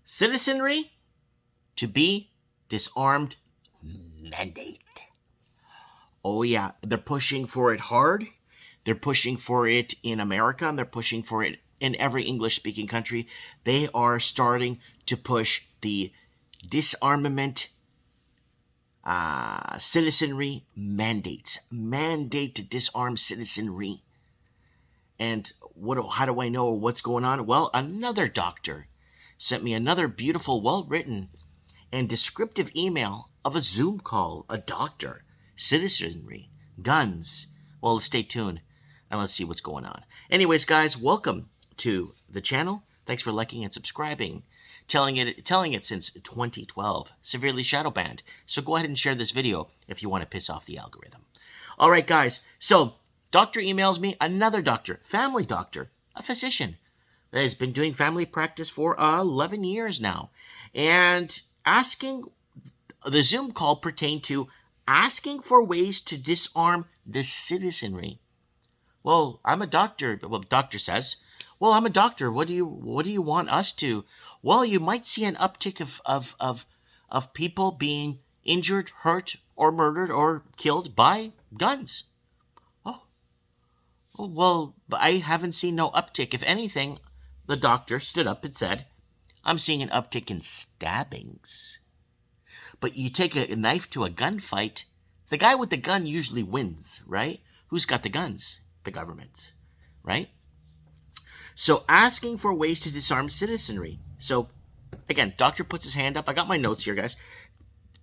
Citizenry to be disarmed mandate. Oh yeah, they're pushing for it hard. They're pushing for it in America, and they're pushing for it in every English-speaking country. They are starting to push the disarmament citizenry mandates. Mandate to disarm citizenry. And how do I know what's going on? Well, another doctor sent me another beautiful, well-written, and descriptive email of a Zoom call. A doctor, citizenry, guns. Well, stay tuned and let's see what's going on. Anyways, guys, welcome to the channel. Thanks for liking and subscribing. Telling it since 2012. Severely shadow banned. So go ahead and share this video if you want to piss off the algorithm. All right, guys. So doctor emails me, another doctor, family doctor, a physician that has been doing family practice for 11 years now, and asking, the Zoom call pertained to asking for ways to disarm the citizenry. Well, I'm a doctor. Well, the doctor says, well, I'm a doctor. What do you want us to? Well, you might see an uptick of people being injured, hurt, or murdered, or killed by guns. Oh, well, I haven't seen no uptick. If anything, the doctor stood up and said, I'm seeing an uptick in stabbings. But you take a knife to a gunfight, the guy with the gun usually wins, right? Who's got the guns? The government, right? So asking for ways to disarm citizenry. So again, doctor puts his hand up. I got my notes here, guys.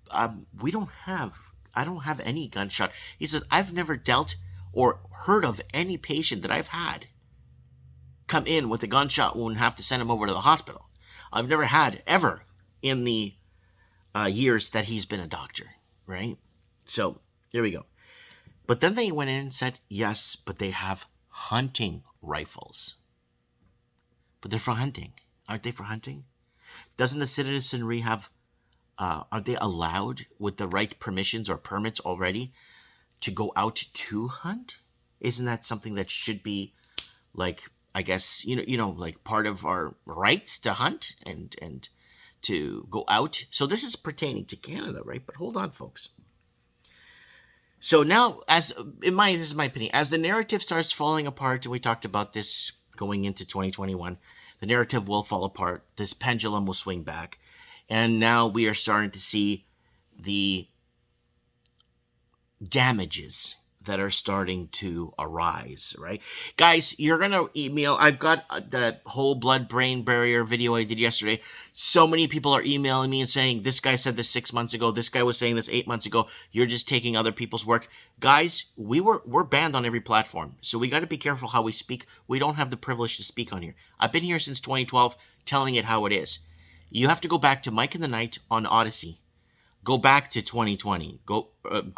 I don't have any gunshot. He says, I've never dealt or heard of any patient that I've had come in with a gunshot wound and have to send him over to the hospital. I've never had ever in the years that he's been a doctor, right? So here we go. But then they went in and said, yes, but they have hunting rifles. But they're for hunting. Aren't they for hunting? Doesn't the citizenry have, aren't they allowed with the right permissions or permits already to go out to hunt? Isn't that something that should be, like, I guess, like part of our rights to hunt and to go out? So this is pertaining to Canada, right? But hold on, folks. So now, this is my opinion, as the narrative starts falling apart, and we talked about this going into 2021, the narrative will fall apart. This pendulum will swing back. And now we are starting to see the damages that are starting to arise, right? Guys, you're going to email. I've got the whole blood-brain barrier video I did yesterday. So many people are emailing me and saying, this guy said this 6 months ago. This guy was saying this 8 months ago. You're just taking other people's work. Guys, we're banned on every platform. So we got to be careful how we speak. We don't have the privilege to speak on here. I've been here since 2012 telling it how it is. You have to go back to Mike in the Night on Odyssey. Go back to 2020. Go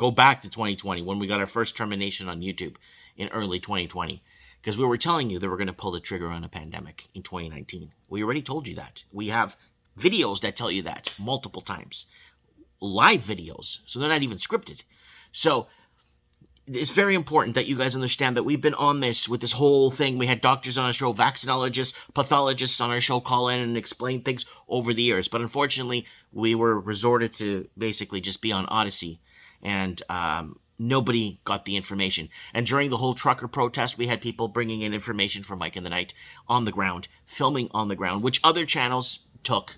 back to 2020 when we got our first termination on YouTube in early 2020. Because we were telling you that we're going to pull the trigger on a pandemic in 2019. We already told you that. We have videos that tell you that multiple times. Live videos. So they're not even scripted. So it's very important that you guys understand that we've been on this with this whole thing. We had doctors on our show, vaccinologists, pathologists on our show call in and explain things over the years. But unfortunately, we were resorted to basically just be on Odyssey. And nobody got the information. And during the whole trucker protest, we had people bringing in information from Mike in the Night on the ground, filming on the ground, which other channels took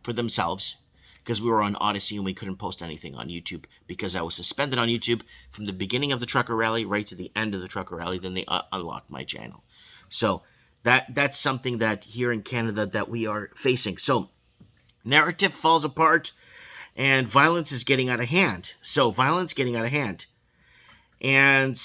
for themselves. Because we were on Odyssey and we couldn't post anything on YouTube because I was suspended on YouTube from the beginning of the trucker rally right to the end of the trucker rally. Then they unlocked my channel. So that's something that here in Canada that we are facing. So narrative falls apart and violence is getting out of hand. So violence getting out of hand. And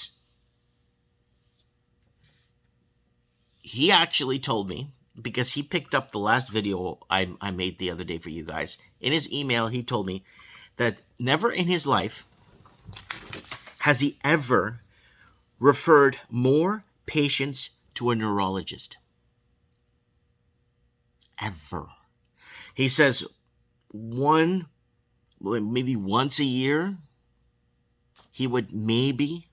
he actually told me, because he picked up the last video I made the other day for you guys. In his email, he told me that never in his life has he ever referred more patients to a neurologist. Ever. He says maybe once a year, he would maybe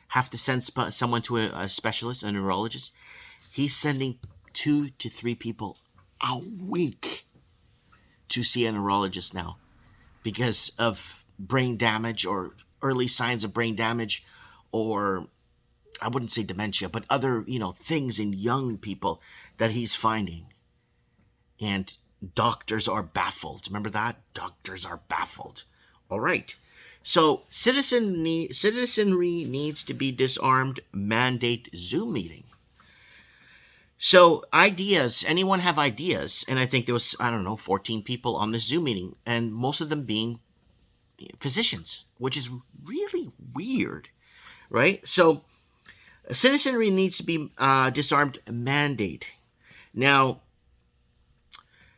have to send someone to a specialist, a neurologist. He's sending 2 to 3 people a week to see a neurologist now because of brain damage or early signs of brain damage, or I wouldn't say dementia, but other, things in young people that he's finding. And doctors are baffled. Remember that? Doctors are baffled. All right. So citizenry needs to be disarmed. Mandate Zoom meeting. So ideas. Anyone have ideas? And I think there was, 14 people on this Zoom meeting, and most of them being physicians, which is really weird, right? So citizenry needs to be disarmed. Mandate. Now,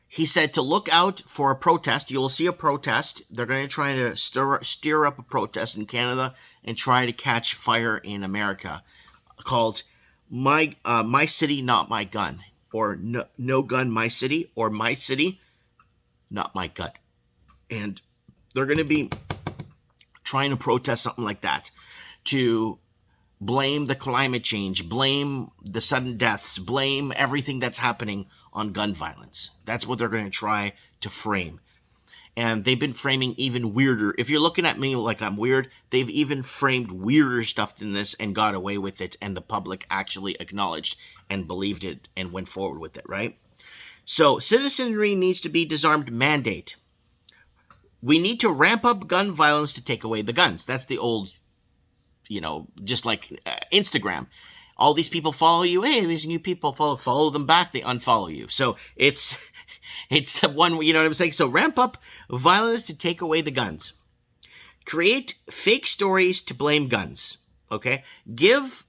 he said to look out for a protest. You will see a protest. They're going to try to stir up a protest in Canada and try to catch fire in America, called "My City, Not My Gun," or "No Gun, My City," or "My City, Not My Gun." And they're going to be trying to protest something like that to blame the climate change, blame the sudden deaths, blame everything that's happening on gun violence. That's what they're going to try to frame. And they've been framing even weirder. If you're looking at me like I'm weird, they've even framed weirder stuff than this and got away with it, and the public actually acknowledged and believed it and went forward with it, right? So citizenry needs to be disarmed. Mandate. We need to ramp up gun violence to take away the guns. That's the old, just like Instagram. All these people follow you. Hey, these new people follow them back. They unfollow you. So it's the one, you know what I'm saying? So ramp up violence to take away the guns. Create fake stories to blame guns. Okay? Give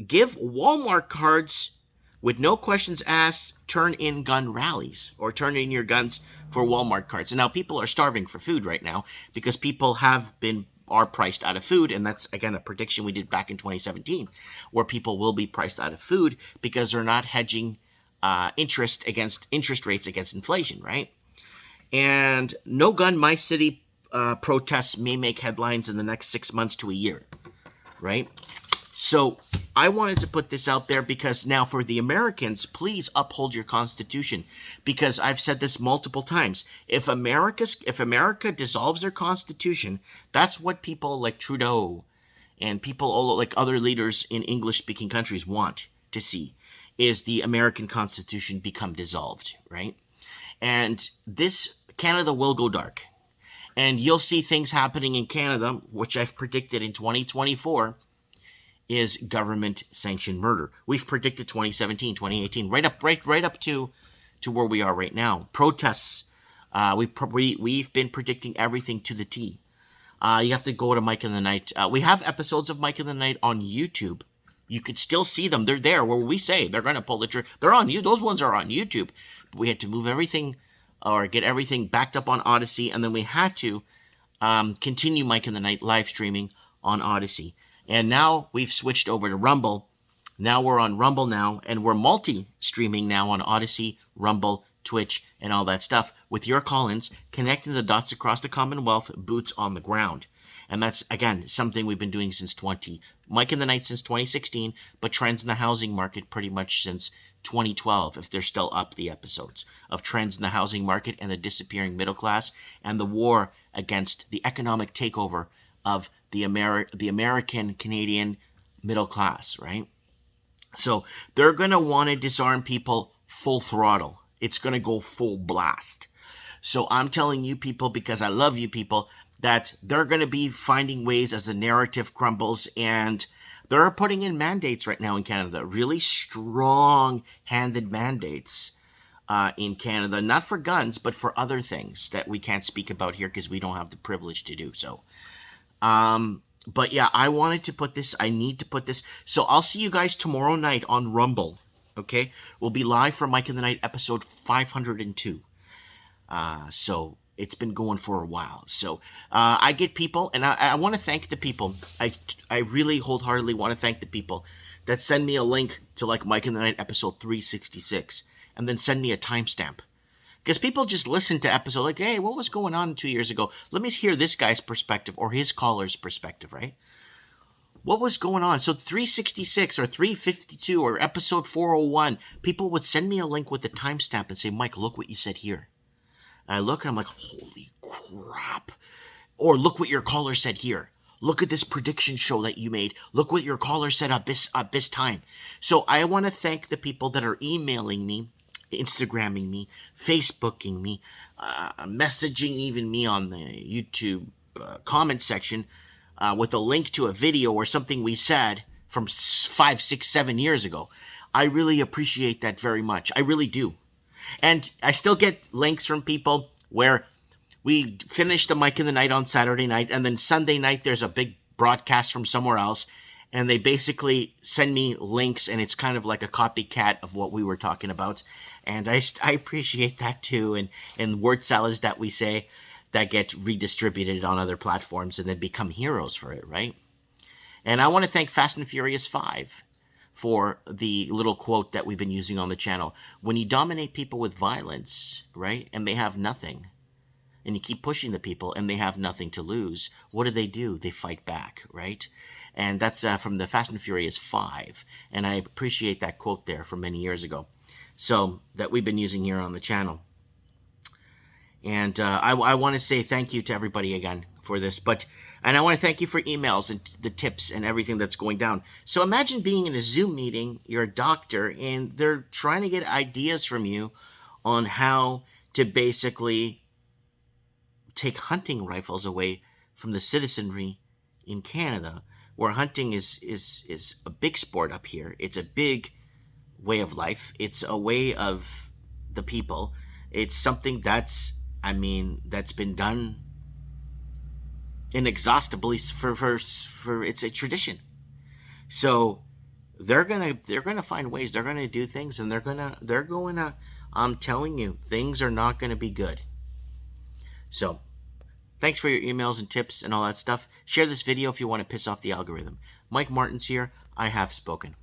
Walmart cards with no questions asked, turn in gun rallies, or turn in your guns for Walmart cards. And now people are starving for food right now because people are priced out of food, and that's, again, a prediction we did back in 2017, where people will be priced out of food because they're not hedging interest rates against inflation, right? And No Gun, My City protests may make headlines in the next 6 months to a year, right? So I wanted to put this out there because now for the Americans, please uphold your Constitution, because I've said this multiple times. If America dissolves their Constitution, that's what people like Trudeau and people like other leaders in English-speaking countries want to see, is the American Constitution become dissolved, right? And Canada will go dark. And you'll see things happening in Canada, which I've predicted in 2024, is government-sanctioned murder. We've predicted 2017, 2018, right up to where we are right now. Protests. We've been predicting everything to the T. You have to go to Mike in the Night. We have episodes of Mike in the Night on YouTube. You could still see them. They're there where we say they're going to pull the trigger. They're on you. Those ones are on YouTube. But we had to move everything or get everything backed up on Odyssey, and then we had to continue Mike in the Night live streaming on Odyssey. And now we've switched over to Rumble. Now we're on Rumble now, and we're multi-streaming now on Odyssey, Rumble, Twitch, and all that stuff with your call-ins, connecting the dots across the Commonwealth, boots on the ground. And that's, again, something we've been doing since Mike in the Night since 2016, but trends in the housing market pretty much since 2012, if they're still up, the episodes of trends in the housing market and the disappearing middle class and the war against the economic takeover of the American Canadian middle class, right? So they're going to want to disarm people full throttle. It's going to go full blast. So I'm telling you people, because I love you people, that they're going to be finding ways as the narrative crumbles, and they're putting in mandates right now in Canada, really strong-handed mandates in Canada, not for guns, but for other things that we can't speak about here because we don't have the privilege to do so. But yeah, I wanted to put this. I need to put this. So I'll see you guys tomorrow night on Rumble. Okay, we'll be live for Mike in the Night episode 502. So it's been going for a while. So I get people, and I want to thank the people. I really wholeheartedly want to thank the people that send me a link to like Mike in the Night episode 366, and then send me a timestamp. Because people just listen to episode like, hey, what was going on 2 years ago? Let me hear this guy's perspective or his caller's perspective, right? What was going on? So 366 or 352 or episode 401, people would send me a link with the timestamp and say, Mike, look what you said here. And I look and I'm like, holy crap. Or look what your caller said here. Look at this prediction show that you made. Look what your caller said at this time. So I want to thank the people that are emailing me, Instagramming me, Facebooking me, messaging even me on the YouTube comment section with a link to a video or something we said from 5, 6, 7 years ago. I really appreciate that very much. I really do. And I still get links from people where we finish the Mic in the Night on Saturday night, and then Sunday night there's a big broadcast from somewhere else, and they basically send me links, and it's kind of like a copycat of what we were talking about. And I appreciate that too, and word salads that we say that get redistributed on other platforms and then become heroes for it, right? And I want to thank Fast and Furious 5 for the little quote that we've been using on the channel. When you dominate people with violence, right, and they have nothing, and you keep pushing the people and they have nothing to lose, what do? They fight back, right? And that's from the Fast and Furious 5. And I appreciate that quote there from many years ago. So that we've been using here on the channel. And I want to say thank you to everybody again for this. And I want to thank you for emails and the tips and everything that's going down. So imagine being in a Zoom meeting, you're a doctor, and they're trying to get ideas from you on how to basically take hunting rifles away from the citizenry in Canada, where hunting is a big sport up here. It's a big way of life. It's a way of the people. It's something that's been done inexhaustibly for it's a tradition. So they're gonna find ways. They're gonna do things, and they're going to I'm telling you, things are not going to be good. So thanks for your emails and tips and all that stuff. Share this video if you want to piss off the algorithm. Mike Martins here. I have spoken.